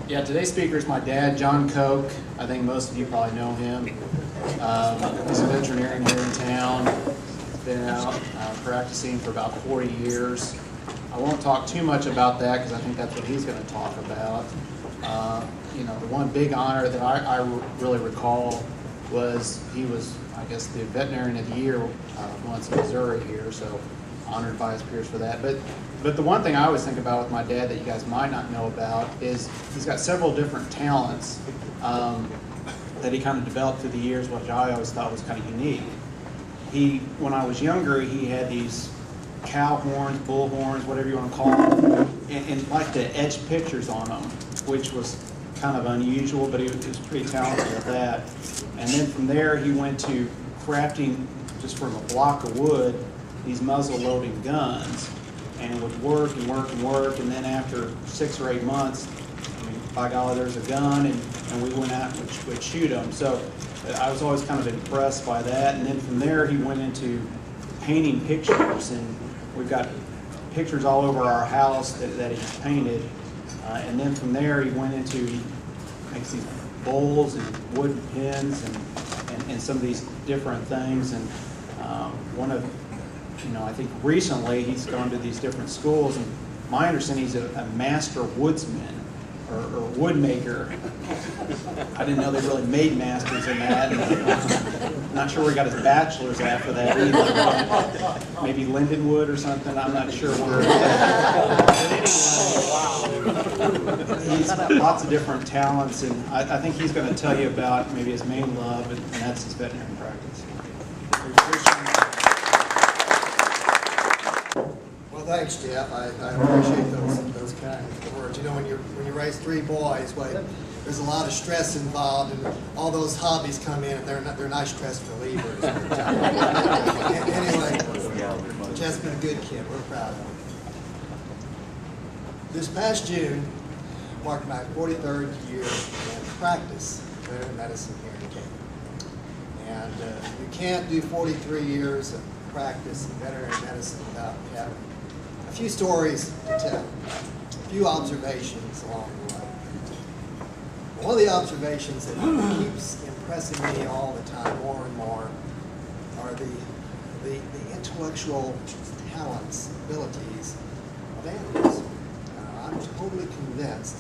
Yeah, today's speaker is my dad, John Koch. I think most of you probably know him. He's a veterinarian here in town. Been out practicing for about 40 years. I won't talk too much about that because I think that's what he's going to talk about. You know, the one big honor that I really recall was he was, I guess, the veterinarian of the year once in Missouri here, so honored by his peers for that. But the one thing I always think about with my dad that you guys might not know about is he's got several different talents that he kind of developed through the years, which I always thought was kind of unique. When I was younger, he had these cow horns, bull horns, whatever you want to call them, and liked to etch pictures on them, which was kind of unusual, but he was pretty talented at that. And then from there, he went to crafting, just from a block of wood, these muzzle-loading guns, and would work and work and work, and then after 6 or 8 months, I mean, by golly, there's a gun, and we went out and would shoot them. So I was always kind of impressed by that, and then from there, he went into painting pictures, and we've got pictures all over our house that he's painted, and then from there, he went into, he makes these bowls and wooden pins and some of these different things, and one of, you know, I think recently he's gone to these different schools, and my understanding he's a master woodsman or wood maker. I didn't know they really made masters in that. And not sure where he got his bachelor's after that either. Maybe Lindenwood or something. I'm not sure where. But anyway, he's got lots of different talents, and I think he's going to tell you about maybe his main love, and that's his veterinary practice. Thanks, Jeff. I appreciate those kind of words. You know, when you raise 3 boys, there's a lot of stress involved, and all those hobbies come in, and they're nice stress relievers. Anyway, Jeff's been a good kid. We're proud of him. This past June marked my 43rd year in practice veterinary medicine here in Cape. And you can't do 43 years of practice in veterinary medicine without having a few stories to tell, a few observations along the way. One of the observations that keeps impressing me all the time, more and more, are the intellectual talents, abilities of animals. I'm totally convinced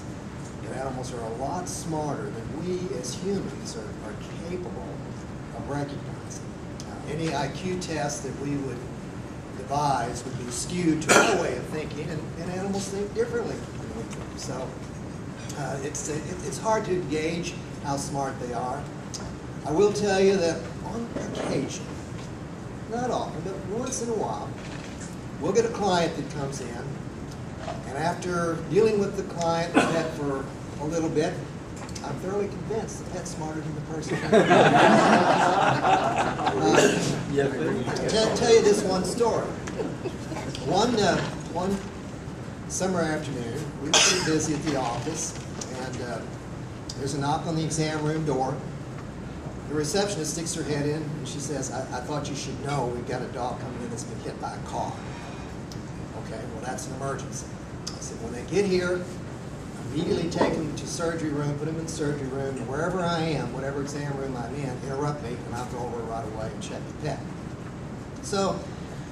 that animals are a lot smarter than we as humans are capable of recognizing. Any IQ test that we would devise would be skewed to our way of thinking, and animals think differently than we do. So it's hard to gauge how smart they are. I will tell you that on occasion, not often, but once in a while, we'll get a client that comes in, and after dealing with the client, the pet, for a little bit, I'm thoroughly convinced the pet's smarter than the person. I'll tell you this one story. One summer afternoon, we were pretty busy at the office, and there's a knock on the exam room door. The receptionist sticks her head in, and she says, I thought you should know we've got a dog coming in that's been hit by a car. Okay, well, that's an emergency. I said, when they get here, immediately take them to surgery room, put them in the surgery room, and wherever I am, whatever exam room I'm in, interrupt me, and I'll go over right away and check the pet. So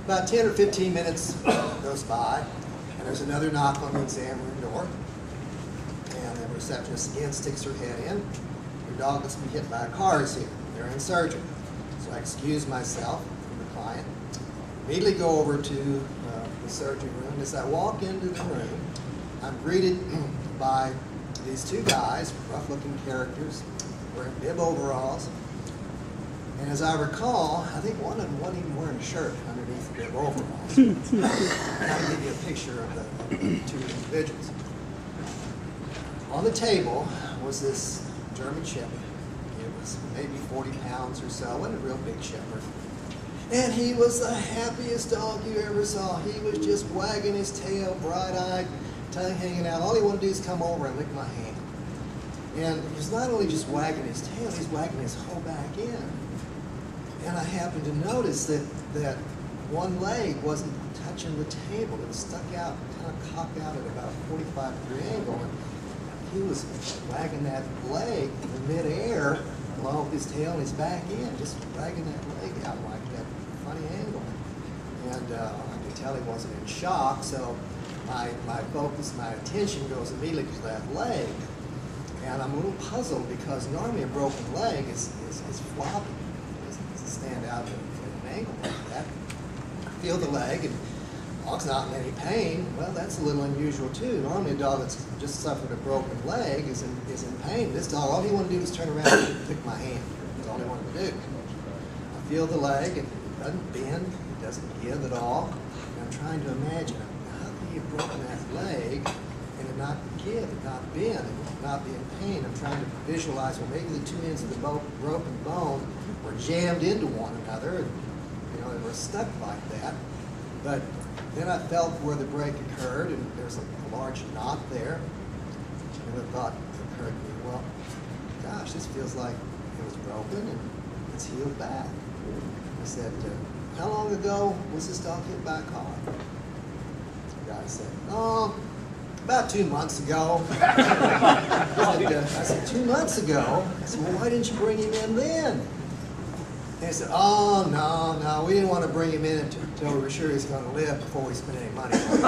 about 10 or 15 minutes goes by, and there's another knock on the exam room door, and the receptionist again sticks her head in. Your dog that's been hit by a car is here. They're in surgery. So I excuse myself from the client, immediately go over to the surgery room. As I walk into the room, I'm greeted by these 2 guys, rough-looking characters, wearing bib overalls. And as I recall, I think one of them wasn't even wearing a shirt underneath the bib overalls. I'll give you a picture of the 2 individuals. On the table was this German Shepherd. It was maybe 40 pounds or so, wasn't a real big shepherd. And he was the happiest dog you ever saw. He was just wagging his tail, bright-eyed, tongue hanging out. All he wanted to do is come over and lick my hand. And he's not only just wagging his tail, he's wagging his whole back end. And I happened to notice that one leg wasn't touching the table. It was stuck out, kind of cocked out at about a 45-degree angle. And he was wagging that leg in midair, along with his tail and his back end, just wagging that leg out like that funny angle. And I could tell he wasn't in shock, so my focus, my attention goes immediately to that leg. And I'm a little puzzled because normally a broken leg is floppy. It doesn't stand out at an angle like that. I feel the leg, and the dog's not in any pain. Well, that's a little unusual too. Normally a dog that's just suffered a broken leg is in pain. This dog, all he wanted to do was turn around and pick my hand. That's all he wanted to do. I feel the leg, and it doesn't bend, it doesn't give at all. And I'm trying to imagine, how could he have broken that leg and it not give, it not bend, and not be in pain? I'm trying to visualize, well, maybe the two ends of the broken bone were jammed into one another, and they were stuck like that. But then I felt where the break occurred, and there's a large knot there. And the thought occurred to me, well, gosh, this feels like it was broken and it's healed back. I said, how long ago was this dog hit by a car? The guy said, oh, about 2 months ago. I said, 2 months ago? I said, well, why didn't you bring him in then? And he said, oh, no, we didn't want to bring him in until we were sure he was going to live before we spent any money on him.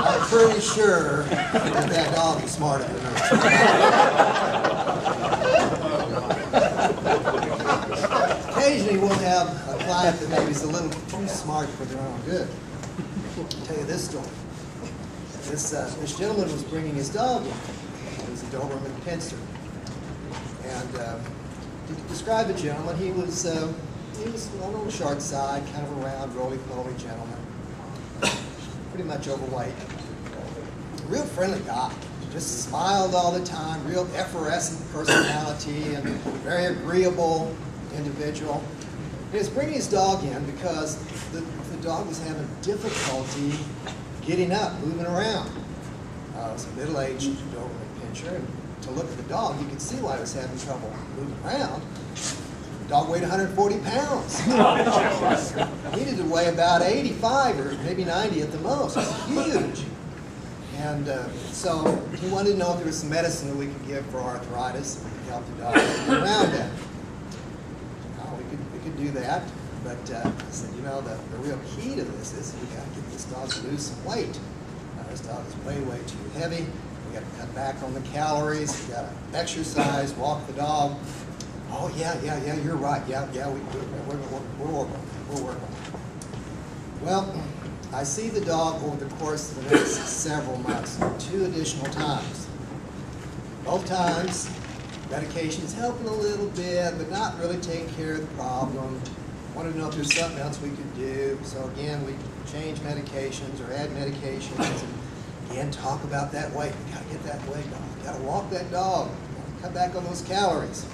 I'm pretty sure that dog was smarter than us. Occasionally we'll have a client that maybe is a little too smart for their own good. I'll tell you this story. This gentleman was bringing his dog in. It was a Doberman Pincer. And to describe the gentleman, he was on the short side, kind of a round, roly-poly gentleman, pretty much overweight. Real friendly guy, just smiled all the time, real effervescent personality, and very agreeable individual. He was bringing his dog in because the dog was having difficulty getting up, moving around. It was a middle-aged Doberman Pinscher, and to look at the dog, you could see why he was having trouble moving around. The dog weighed 140 pounds. He needed to weigh about 85 or maybe 90 at the most. It was huge. And so he wanted to know if there was some medicine that we could give for arthritis and we could help the dog move around better. We could do that, but I said, the real key to this is we got to get this dog to lose some weight. This dog is way too heavy. We got to cut back on the calories. We got to exercise, walk the dog. Oh yeah, you're right. Yeah, we're working on it. Well, I see the dog over the course of the next several months, 2 additional times. Both times, medication is helping a little bit, but not really taking care of the problem. Wanted to know if there's something else we could do. So again, we change medications or add medications. And again, talk about that weight. We got to get that weight off. We got to walk that dog. Cut back on those calories.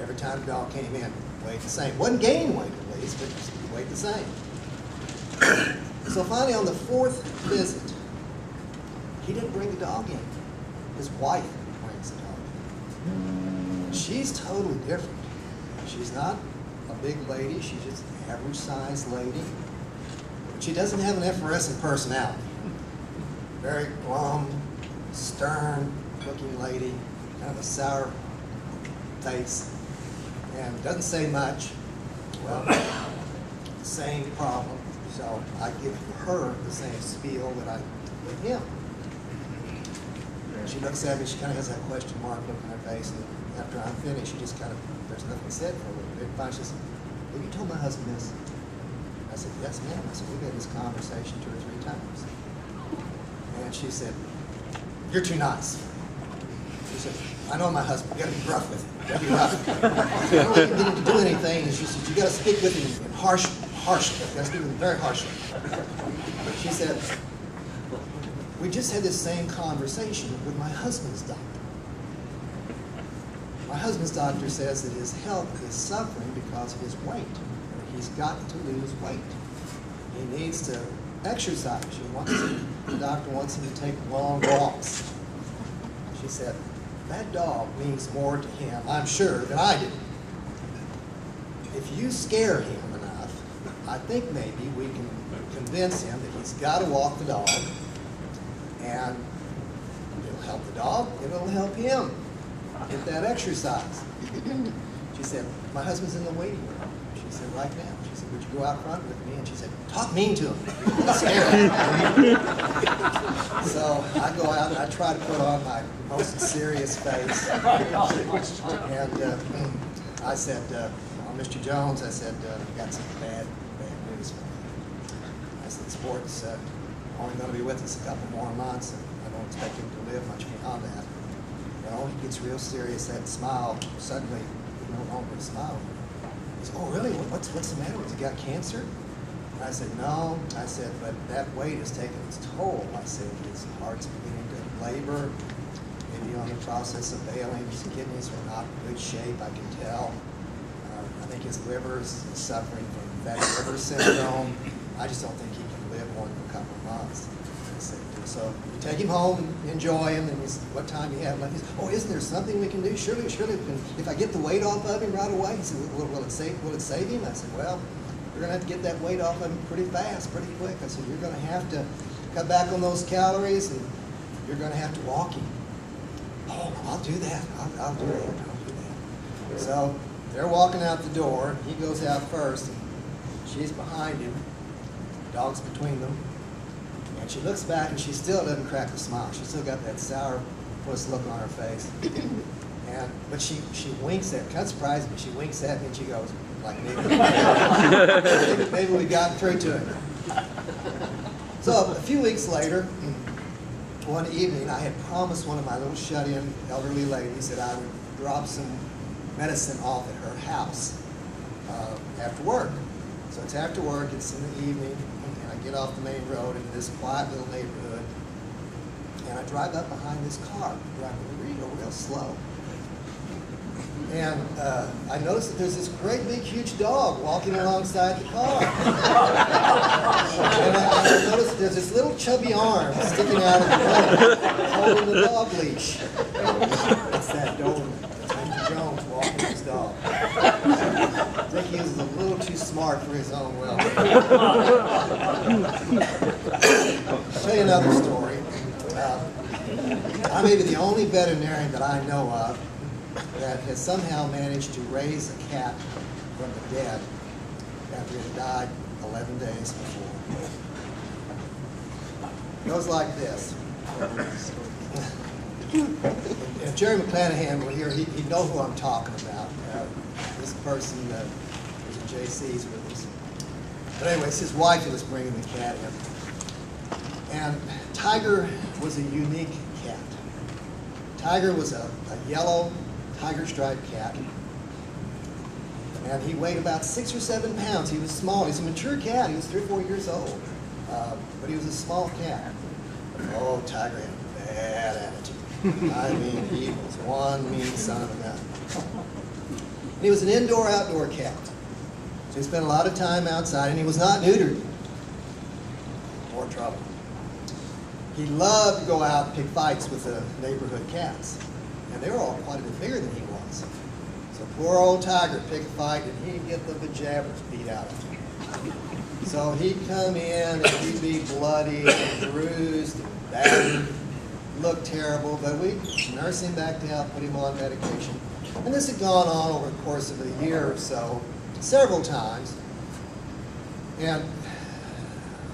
Every time the dog came in, weighed the same. Wasn't gaining weight at least, but weighed the same. So finally, on the 4th visit, he didn't bring the dog in. His wife brings the dog in. She's totally different. She's not a big lady. She's just an average-sized lady. But she doesn't have an effervescent personality. Very glum, stern-looking lady, kind of a sour face, and doesn't say much. Well, same problem. So I give her the same spiel that I give him. She looks at me, she kind of has that question mark look on her face, and after I'm finished, she just kind of, there's nothing said for a little bit. Finally, she says, have you told my husband this? I said, yes, ma'am. I said, we've had this conversation 2 or 3 times. And she said, you're too nice. She said, I know my husband, you gotta be rough with him. You gotta be rough. I don't want him to do anything. And she said, you gotta speak with him in harshly. You gotta speak with him very harshly. She said, we just had this same conversation with my husband's doctor. My husband's doctor says that his health is suffering because of his weight. He's got to lose weight. He needs to exercise. The doctor wants him to take long walks. She said, that dog means more to him, I'm sure, than I do. If you scare him enough, I think maybe we can convince him that he's got to walk the dog, and it'll help the dog, and it'll help him get that exercise. She said, my husband's in the waiting room. She said, right now. She said, would you go out front with me? And she said, talk mean to him. I'm scared. So I go out and I try to put on my most serious face. And I said, Mr. Jones, I said, I've got some bad news for you. I said, Sport's only going to be with us a couple more months, and I don't expect him to live much beyond that. Well, he gets real serious. That smile, suddenly, no longer a smile. He said, oh, really? What's the matter? Has he got cancer? And I said, no. I said, but that weight has taken its toll. I said, his heart's beginning to labor, maybe on the process of failing. His kidneys are not in good shape, I can tell. I think his liver is suffering from fatty liver syndrome. I just don't think he can live more than a couple of months. I said, so you take him home and enjoy him, and he said, what time do you have left? He said, oh, isn't there something we can do? Surely, if I get the weight off of him right away. He said, will it save him? I said, well, you're going to have to get that weight off of him pretty fast, pretty quick. I said, you're going to have to cut back on those calories, and you're going to have to walk him. Oh, I'll do that. I'll do that. So they're walking out the door. He goes out first, and she's behind him. The dog's between them. And she looks back, and she still doesn't crack a smile. She's still got that sourpuss look on her face. But she winks at me. Kind of surprised me. She winks at me, and she goes, like, maybe we got through to him. So a few weeks later, one evening, I had promised one of my little shut-in elderly ladies that I would drop some medicine off at her house after work. So it's after work, it's in the evening, and I get off the main road into this quiet little neighborhood, and I drive up behind this car, driving real slow. And I noticed that there's this great big huge dog walking alongside the car. And I noticed there's this little chubby arm sticking out of the front, holding the dog leash. It's that Doberman, Mr. Jones, walking his dog. I think he was a little too smart for his own well-being. I'll tell you another story. I may be the only veterinarian that I know of that has somehow managed to raise a cat from the dead after it had died 11 days before. It goes like this. If Jerry McClanahan were here, he'd know who I'm talking about. This person was at JC's with us. But anyways, his wife was bringing the cat in. And Tiger was a unique cat. Tiger was a yellow tiger striped cat. And he weighed about 6 or 7 pounds. He was small. He was a mature cat. He was 3 or 4 years old. But he was a small cat. Oh, Tiger had a bad attitude. I mean, he was one mean son of a gun. And he was an indoor-outdoor cat. So he spent a lot of time outside, and he was not neutered. More trouble. He loved to go out and pick fights with the neighborhood cats. And they were all quite a bit bigger than he was. So poor old Tiger would pick a fight, and he'd get the bejabbers beat out of him. So he'd come in, and he'd be bloody and bruised and battered, looked terrible, but we'd nurse him back to health, put him on medication. And this had gone on over the course of a year or so, several times. And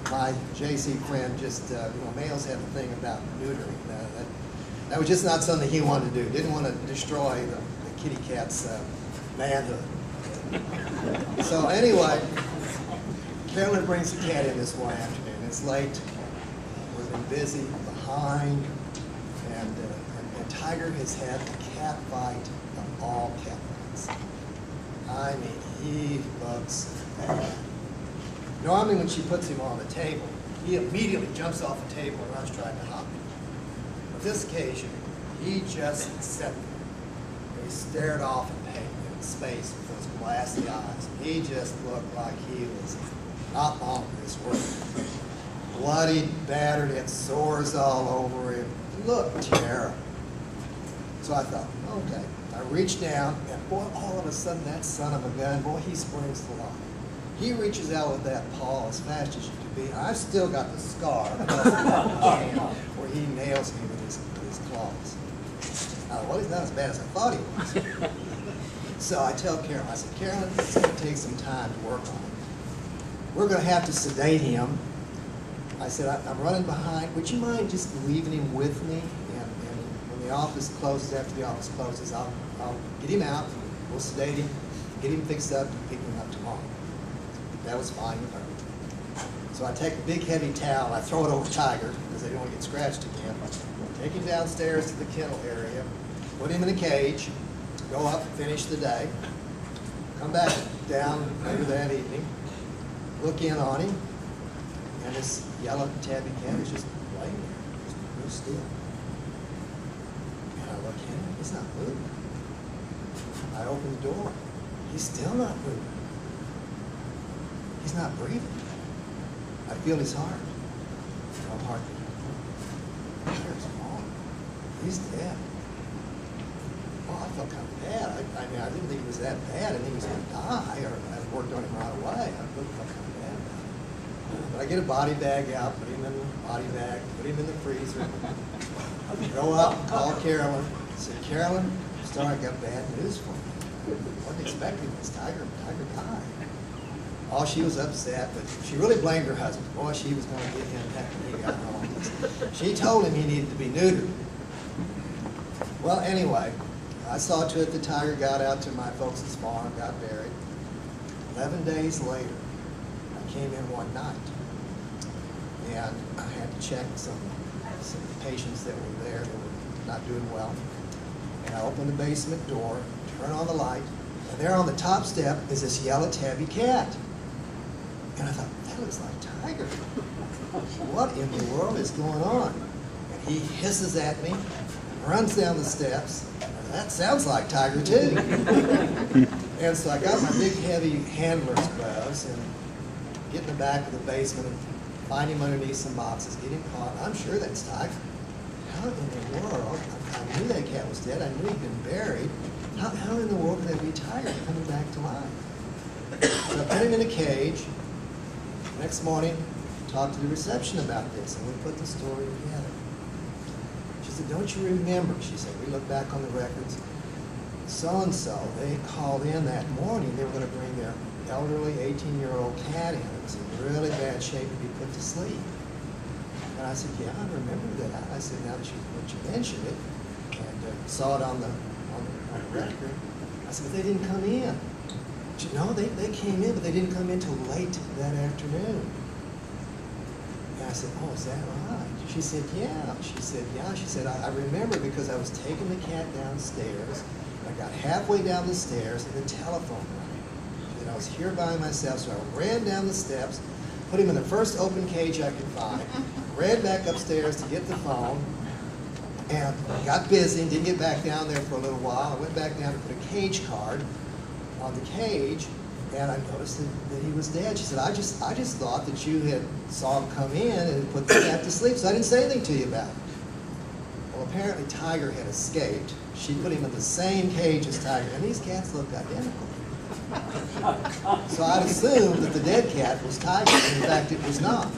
my JC friend just, males have a thing about neutering. That was just not something he wanted to do. Didn't want to destroy the kitty cat's manhood. So anyway, Carolyn brings the cat in this one afternoon. It's late. We've been busy, behind, and Tiger has had the cat fight of all cat fights. I mean, he looks bad. Normally when she puts him on the table, he immediately jumps off the table and runs trying to hop him. But this occasion, he just sat there. He stared off in space with those glassy eyes. He just looked like he was not long for this world. Bloody, battered, had sores all over him. He looked terrible. So I thought, okay. I reached down, and boy, all of a sudden, that son of a gun, boy, he springs to life. He reaches out with that paw as fast as you can beat. I've still got the scar where he nails me with his claws. Well, he's not as bad as I thought he was. So I tell Carolyn, I said, Carolyn, it's going to take some time to work on him. We're going to have to sedate him. I said, I'm running behind. Would you mind just leaving him with me? And when the office closes, after the office closes, I'll get him out, we'll sedate him, get him fixed up, and pick him up tomorrow. That was fine with her. So I take a big heavy towel, and I throw it over Tiger, because they don't want to get scratched again. Take him downstairs to the kennel area, put him in a cage, go up, finish the day, come back down later that evening, look in on him, and this yellow tabby cat is just laying there, just real still. And I look in, he's not moving. I open the door, he's still not moving. He's not breathing. I feel his heart. No heartbeat. Tiger's gone. He's dead. Well, I felt kind of bad. I mean, I didn't think it was that bad. I didn't think he was going to die, or I worked on him right away. I felt kind of bad about it. But I get a body bag out, put him in the body bag, put him in the freezer, go up, call Carolyn. I said, Carolyn, sorry, I got bad news for you. I wasn't expecting this. Tiger died. Oh, she was upset, but she really blamed her husband. Boy, she was going to get him back when he got home. She told him he needed to be neutered. Well, anyway, I saw to it the Tiger got out to my folks' farm, got buried. 11 days later, I came in one night, and I had to check some patients that were there that were not doing well. And I opened the basement door, turn on the light, and there on the top step is this yellow tabby cat. And I thought, that looks like Tiger. What in the world is going on? And he hisses at me, runs down the steps. That sounds like Tiger too. And so I got my big heavy handler's gloves and get in the back of the basement and find him underneath some boxes, get him caught. I'm sure that's Tiger. How in the world? I knew that cat was dead. I knew he'd been buried. How in the world could that be Tiger coming back to life? So I put him in a cage. Next morning, talked to the reception about this, and we put the story together. She said, don't you remember? She said, we look back on the records. So-and-so, they called in that morning. They were going to bring their elderly 18-year-old cat in. It was in really bad shape to be put to sleep. And I said, yeah, I remember that. I said, now that you mentioned it, and saw it on the record, I said, but they didn't come in. She said, no, they came in, but they didn't come in till late that afternoon. And I said, oh, is that right? She said, yeah. She said, yeah. She said, I remember because I was taking the cat downstairs. I got halfway down the stairs and the telephone rang. She said, I was here by myself, so I ran down the steps, put him in the first open cage I could find, ran back upstairs to get the phone, and got busy and didn't get back down there for a little while. I went back down to put a cage card on the cage, and I noticed that he was dead. She said, I just thought that you had saw him come in and put the cat to sleep, so I didn't say anything to you about it. Well, apparently Tiger had escaped. She put him in the same cage as Tiger, and these cats looked identical. So I'd assumed that the dead cat was Tiger, and in fact it was not.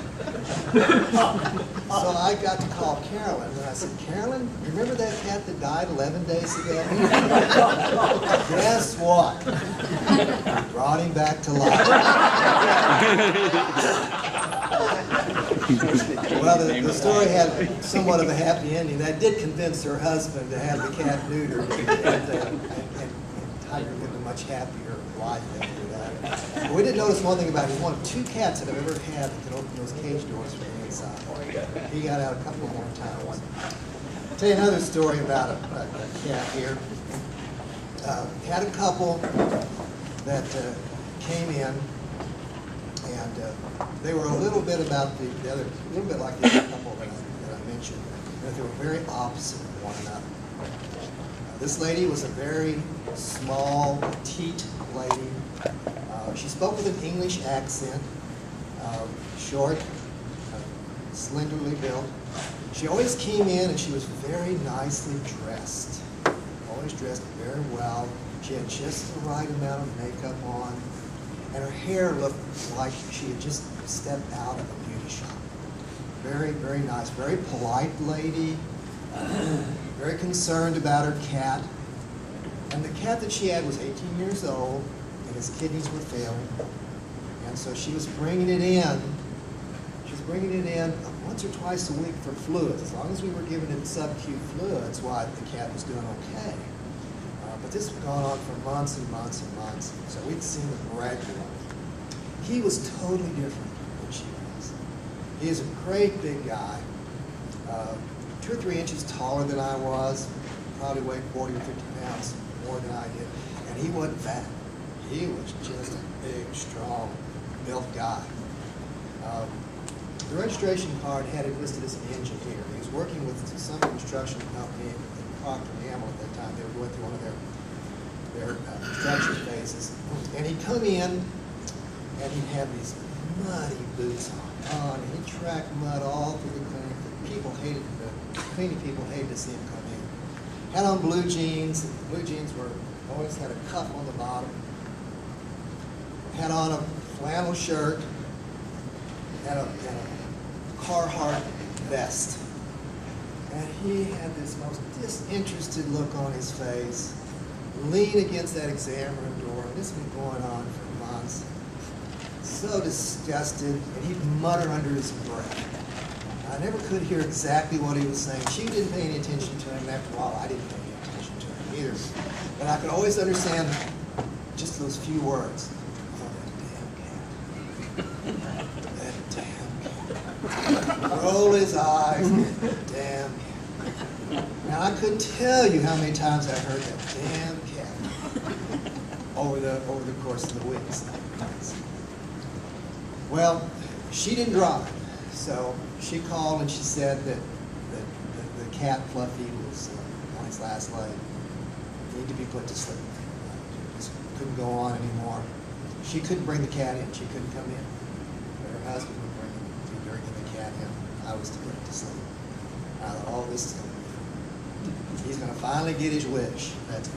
So I got to call Carolyn, and I said, Carolyn, remember that cat that died 11 days ago? Guess what? Brought him back to life. Well, the story had somewhat of a happy ending. That did convince her husband to have the cat neutered, and Tiger lived a much happier life after that. But we did notice one thing about him. One of two cats that I've ever had that can open those cage doors from the inside. He got out a couple more times. I'll tell you another story about a cat here. Had a couple that came in, and they were a little bit about the other, a little bit like the other couple that I mentioned, but they were very opposite of one another. This lady was a very small, petite lady. She spoke with an English accent, short, slenderly built. She always came in and she was very nicely dressed, always dressed very well. She had just the right amount of makeup on, and her hair looked like she had just stepped out of a body shop. Very, very nice, very polite lady, very concerned about her cat. And the cat that she had was 18 years old, and his kidneys were failing. And so she was bringing it in. She was bringing it in once or twice a week for fluids. As long as we were giving it sub-Q fluids, why the cat was doing okay. But this had gone on for months and months and months. So we'd seen him regularly. He was totally different than she was. He is a great big guy, 2 or 3 inches taller than I was, probably weighed 40 or 50 pounds more than I did. And he wasn't fat. He was just a big, strong, built guy. The registration card had it listed as an engineer. He was working with some construction company in Procter & Gamble at that time. They were going through one of their construction phases. And he'd come in, and he'd have these muddy boots on, and he'd track mud all through the clinic. The cleaning people hated to see him come in. Had on blue jeans. Blue jeans always had a cuff on the bottom. Had on a flannel shirt. Had a Carhartt vest. And he had this most disinterested look on his face, lean against that exam room door, and this had been going on for months. So disgusted, and he'd mutter under his breath. I never could hear exactly what he was saying. She didn't pay any attention to him, and after a while, I didn't pay any attention to him either. But I could always understand just those few words. Oh, that damn cat. That damn cat. Roll his eyes. Damn cat. Now, I couldn't tell you how many times I heard that damn cat over the course of the weeks. Well, she didn't drive, so she called and she said that the cat, Fluffy, was on his last leg. Needed to be put to sleep. Just couldn't go on anymore. She couldn't bring the cat in. She couldn't come in. But her husband would bring the cat in. I was to put it to sleep. I thought, oh, this is going to be fun. He's going to finally get his wish. That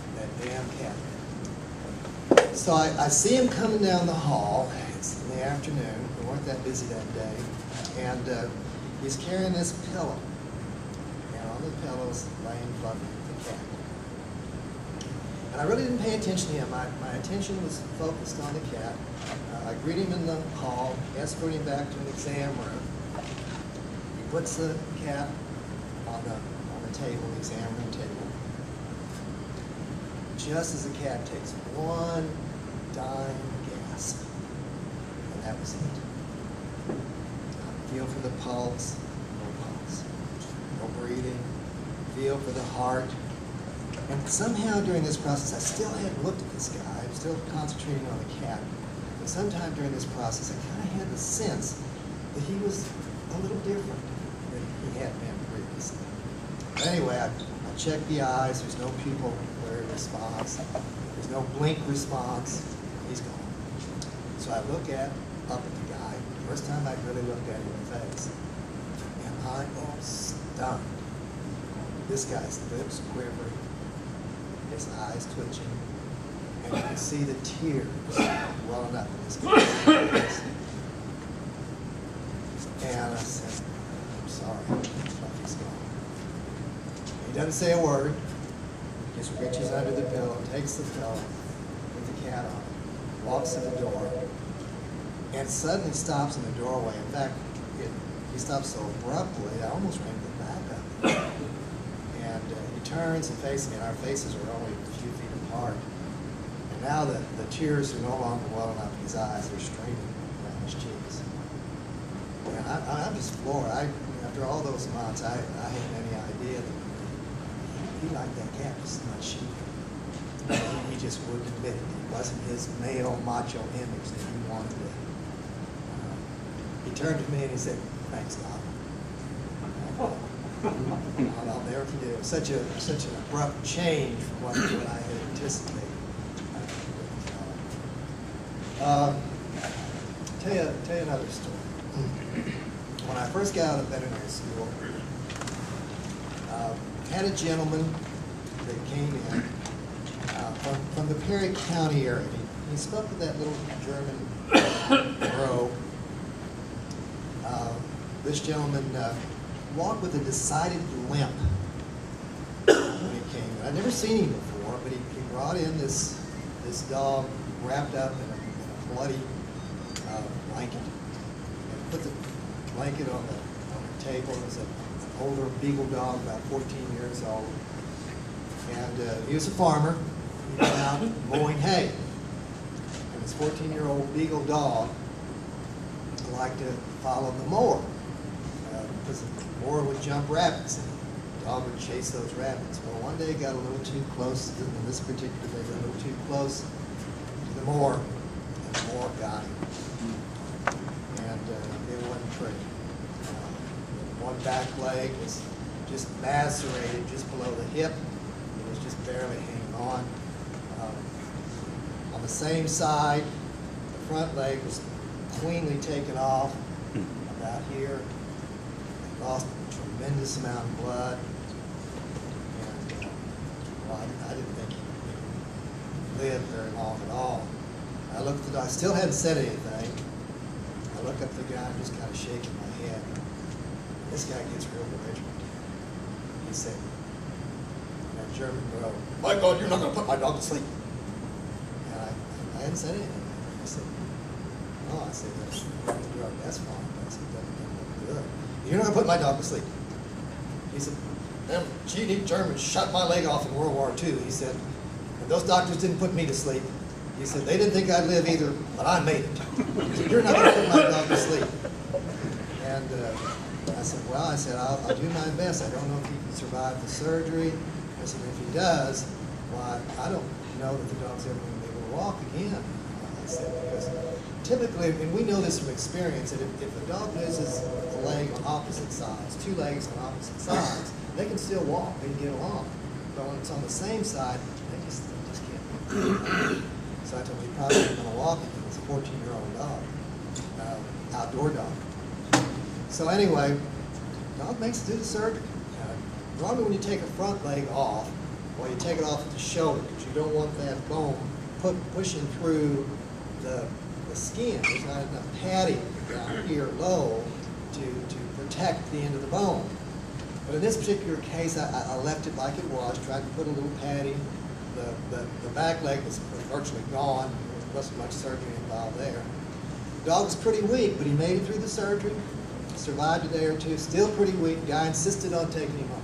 damn cat. So I see him coming down the hall. It's in the afternoon. We weren't that busy that day. And he's carrying this pillow. And on the pillow is laying Fluffy, the cat. And I really didn't pay attention to him. My attention was focused on the cat. I greet him in the hall, escort him back to an exam room. He puts the cat on the table, the exam room table. Just as the cat takes one dying gasp. And that was it. Feel for the pulse, no pulse. No breathing. Feel for the heart. And somehow during this process, I still hadn't looked at this guy. I was still concentrating on the cat. But sometime during this process, I kind of had the sense that he was a little different than he had been previously. But anyway, I checked the eyes. There's no pupillary response. There's no blink response. He's gone. So I look up at the guy. First time I really looked at him in the face. And I was stunned. This guy's lips quivering. His eyes twitching, and you can see the tears welling up in his face. And I said, I'm sorry, Fluffy's gone. He doesn't say a word, he just reaches under the pillow, takes the pillow, puts the cat on, walks to the door, and suddenly stops in the doorway. In fact, he stops so abruptly, I almost ran the back up. And he turns and faces me, and our faces are only a few feet apart. And now the tears are no longer welling up in his eyes, they're streaming down his cheeks. And I'm just floored. After all those months, I hadn't any idea that he liked that cat as much as she did. He just wouldn't admit it. It wasn't his male macho image that he wanted it. He turned to me and he said, thanks, Doc. I'll never forget it. Such an abrupt change from what I had anticipated. Tell you another story. When I first got out of veterinary school, had a gentleman that came in from the Perry County area. He spoke with that little German brogue. this gentleman walked with a decided limp when he came in. I'd never seen him before, but he brought in this dog wrapped up in a bloody blanket, and put the blanket on the table. It was an older beagle dog, about 14 years old, and he was a farmer. He went out mowing hay, and this 14-year-old beagle dog liked to follow the mower because the mower would jump rabbits, and the dog would chase those rabbits. Well, one day it got a little too close, in this particular day, got a little too close to the mower, and the mower got him. And it wasn't pretty. One back leg was just macerated just below the hip. It was just barely hanging on. On the same side, the front leg was cleanly taken off about here. Lost a tremendous amount of blood. And well, I didn't think he lived very long at all. I looked at the dog, I still hadn't said anything. I look up at the guy, I'm just kind of shaking my head. This guy gets real belligerent. He said, in that German girl, "My God, you're not going to put my dog to sleep." And I hadn't said anything. I said, "Oh," I said, "that's fine." I said, "That's good. You're not going to put my dog to sleep." He said, "Them cheating Germans shot my leg off in World War II." He said, "and those doctors didn't put me to sleep." He said, "They didn't think I'd live either, but I made it." He said, "You're not going to put my dog to sleep." And I said, "Well," I said, I'll do my best. I don't know if he can survive the surgery." I said, "If he does, why, I don't know that the dog's ever going to be able to walk again." I said, because typically, and we know this from experience, that if a dog loses a leg on opposite sides, two legs on opposite sides, they can still walk, they can get along. But when it's on the same side, they just can't. So I told him he probably ain't going to walk again. It's a 14-year-old dog, outdoor dog. So anyway, dog makes it do the surgery. Normally when you take a front leg off, well, you take it off at the shoulder because you don't want that bone pushing through the skin. There's not enough padding down here low to protect the end of the bone. But in this particular case, I left it like it was, tried to put a little padding. The back leg was virtually gone. There wasn't much surgery involved there. The dog was pretty weak, but he made it through the surgery. Survived a day or two, still pretty weak. Guy insisted on taking him home.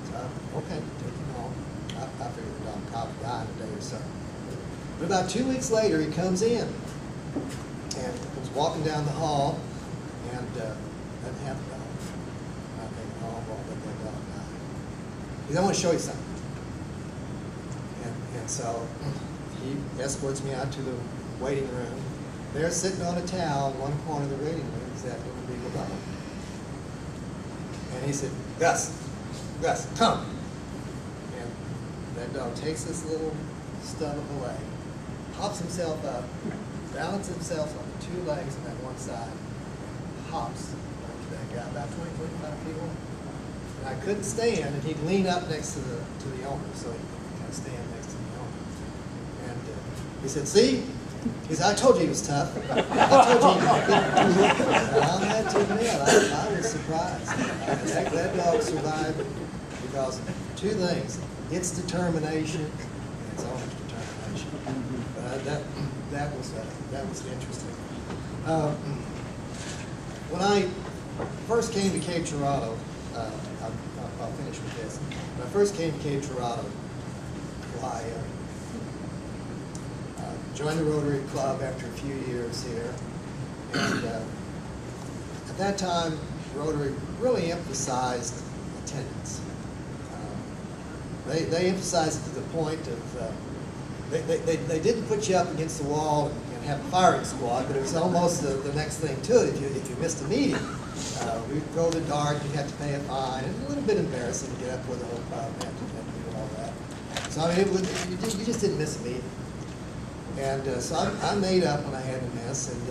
So, okay, take him home. I figured the dog probably died in a day or so. But about 2 weeks later, he comes in and was walking down the hall and doesn't have the dog. I think, "Oh, well, let that dog die." He said, "I want to show you something." And so he escorts me out to the waiting room. There, sitting on a towel in one corner of the waiting room, is that little beagle dog. And he said, Gus, come." And that dog takes this little stub of a leg, hops himself up, balances himself on the two legs on that one side, hops onto that guy, about 20, 25 feet long. And I couldn't stand, and he'd lean up next to the owner, so he kind of stand next to the owner. And he said, "See?" He said, "I told you he was tough. I told you he couldn't do it." And I had to admit, I was surprised. That dog survived because of two things: its determination and its owner's determination. That was interesting. When I first came to Cape Girardeau, I'll finish with this. When I first came to Cape Girardeau, I joined the Rotary Club after a few years here, and at that time, Rotary really emphasized attendance. They emphasized it to the point of they didn't put you up against the wall and have a firing squad, but it was almost the next thing to it. If you missed a meeting, we'd throw the dart, you'd have to pay a fine. It was a little bit embarrassing to get up with the whole crowd and have to do all that. So I mean, you just didn't miss a meeting. And so I made up when I had to miss, and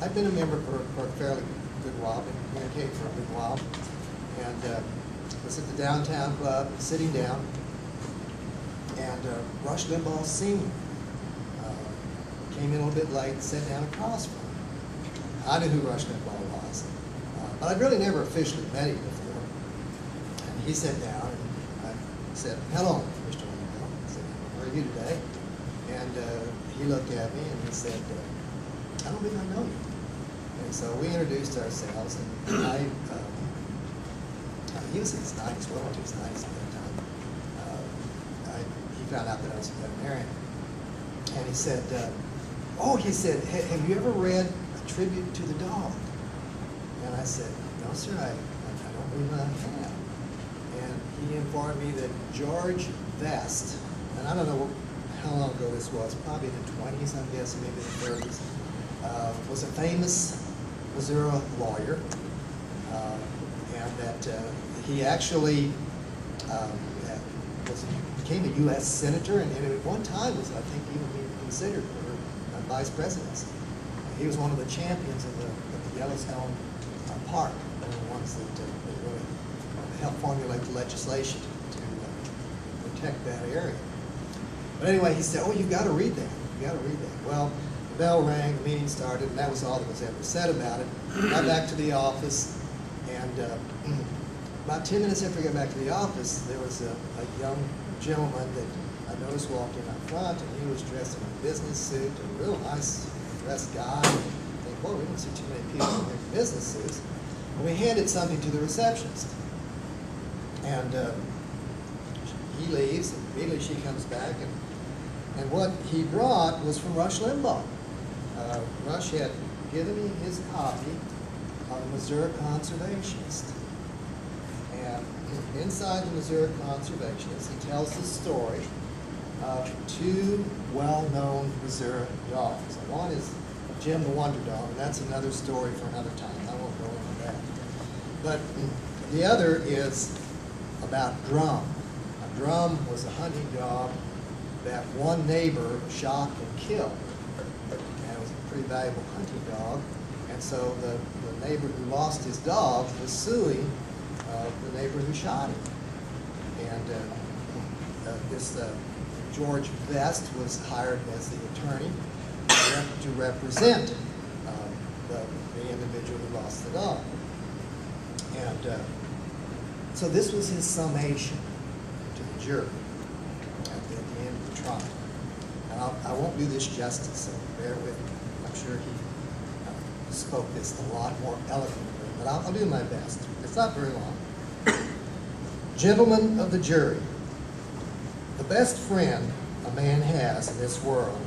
I've been a member for a fairly good while, been here in Cape for a good while, and was at the downtown club, sitting down, and Rush Limbaugh Sr. Came in a little bit late, sat down across from me. I knew who Rush Limbaugh was. But I'd really never officially met him before. And he sat down and I said, "Hello, Mr. Wendell." I said, "How are you today?" And he looked at me and he said, "I don't think I know you." And so we introduced ourselves, and he was in his 90s, well into his 90s at that time. He found out that I was a veterinarian. And he said, he said, "Have you ever read A Tribute to the Dog?" And I said, "No, sir, I don't believe I have." And he informed me that George Vest, and I don't know how long ago this was, probably in the 20s, I'm guessing, maybe the 30s, was a famous Missouri lawyer, and that he actually became a U.S. senator, and at one time was, I think, even being considered for vice presidency. He was one of the champions of the Yellowstone Park, one of the ones that really helped formulate the legislation to protect that area. But anyway, he said, "Oh, you've got to read that. You've got to read that." Well, the bell rang, the meeting started, and that was all that was ever said about it. Got back to the office, and about 10 minutes after I got back to the office, there was a young gentleman that I noticed walked in up front, and he was dressed in a business suit, a real nice dressed guy. I think, "Whoa, we don't see too many people in their business suits." And we handed something to the receptionist. And he leaves, and immediately she comes back, and what he brought was from Rush Limbaugh. Rush had given me his copy of the Missouri Conservationist. And inside the Missouri Conservationist, he tells the story of two well-known Missouri dogs. One is Jim the Wonder Dog, and that's another story for another time. I won't go into that. But the other is about Drum. Now, Drum was a hunting dog that one neighbor shot and killed. And it was a pretty valuable hunting dog. And so the neighbor who lost his dog was suing the neighbor who shot him. And this George Vest was hired as the attorney to represent the individual who lost the dog. And so this was his summation to the jury at the end of the trial. And I won't do this justice, so bear with me. I'm sure he spoke this a lot more eloquently, but I'll do my best. It's not very long. Gentlemen of the jury, the best friend a man has in this world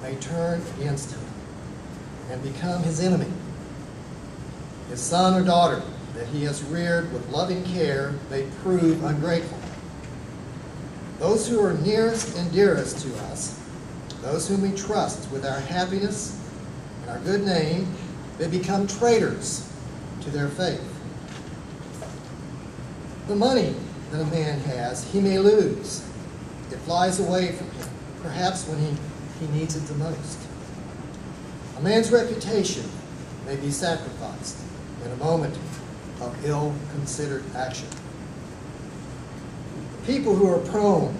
may turn against him and become his enemy. His son or daughter that he has reared with loving care may prove ungrateful. Those who are nearest and dearest to us, those whom we trust with our happiness and our good name, may become traitors to their faith. The money that a man has, he may lose. It flies away from him, perhaps when he needs it the most. A man's reputation may be sacrificed in a moment of ill-considered action. The people who are prone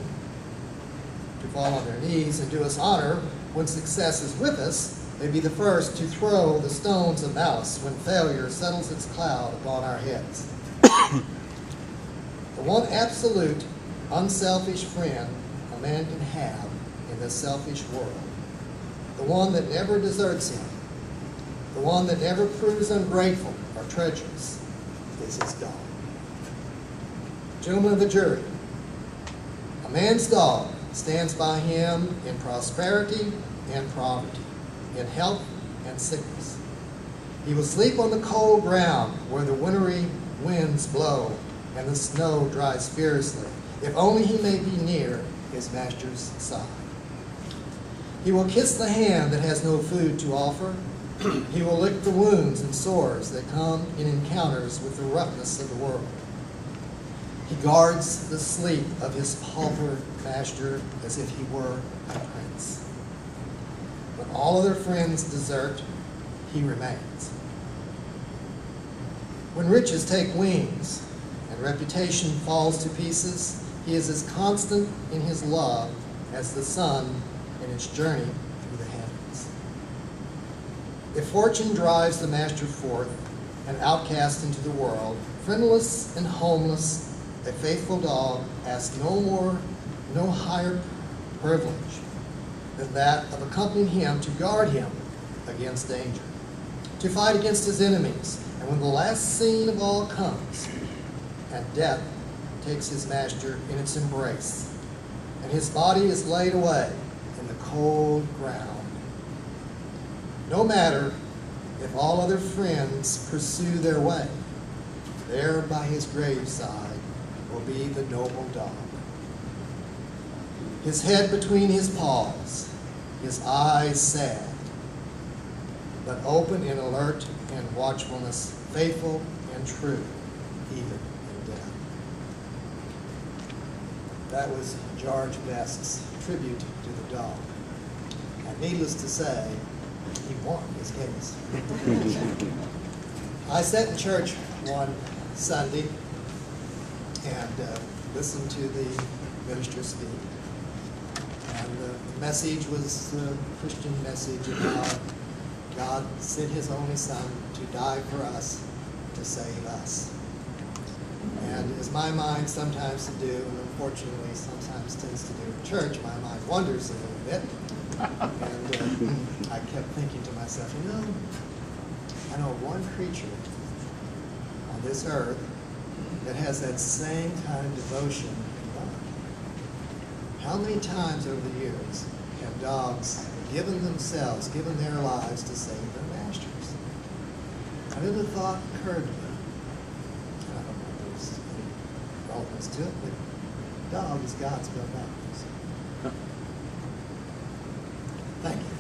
to fall on their knees and do us honor when success is with us may be the first to throw the stones of malice when failure settles its cloud upon our heads. The one absolute, unselfish friend a man can have in this selfish world, the one that never deserts him, the one that never proves ungrateful or treacherous, is his dog. Gentlemen of the jury, a man's dog stands by him in prosperity and poverty, in health and sickness. He will sleep on the cold ground where the wintry winds blow and the snow dries fiercely, if only he may be near his master's side. He will kiss the hand that has no food to offer. He will lick the wounds and sores that come in encounters with the roughness of the world. He guards the sleep of his pauper master as if he were a prince. When all other friends desert, he remains. When riches take wings and reputation falls to pieces, he is as constant in his love as the sun in its journey through the heavens. If fortune drives the master forth, and outcast into the world, friendless and homeless, a faithful dog has no higher privilege than that of accompanying him to guard him against danger, to fight against his enemies. And when the last scene of all comes, and death takes his master in its embrace, and his body is laid away in the cold ground, no matter if all other friends pursue their way, there by his graveside will be the noble dog. His head between his paws, his eyes sad, but open in alert and watchfulness, faithful and true, even in death. That was George Best's tribute to the dog. And needless to say, he won his case. I sat in church one Sunday and listened to the minister speak. And the message was a Christian message about God sent his only Son to die for us, to save us. And as my mind sometimes to do, and unfortunately sometimes tends to do in church, my mind wanders a little bit. And I kept thinking to myself, you know, I know one creature on this earth that has that same kind of devotion and love. How many times over the years have dogs given themselves, given their lives to save their masters? I never thought occurred to me. I don't know if there's any relevance to it, but dog is God's built out. Thank you.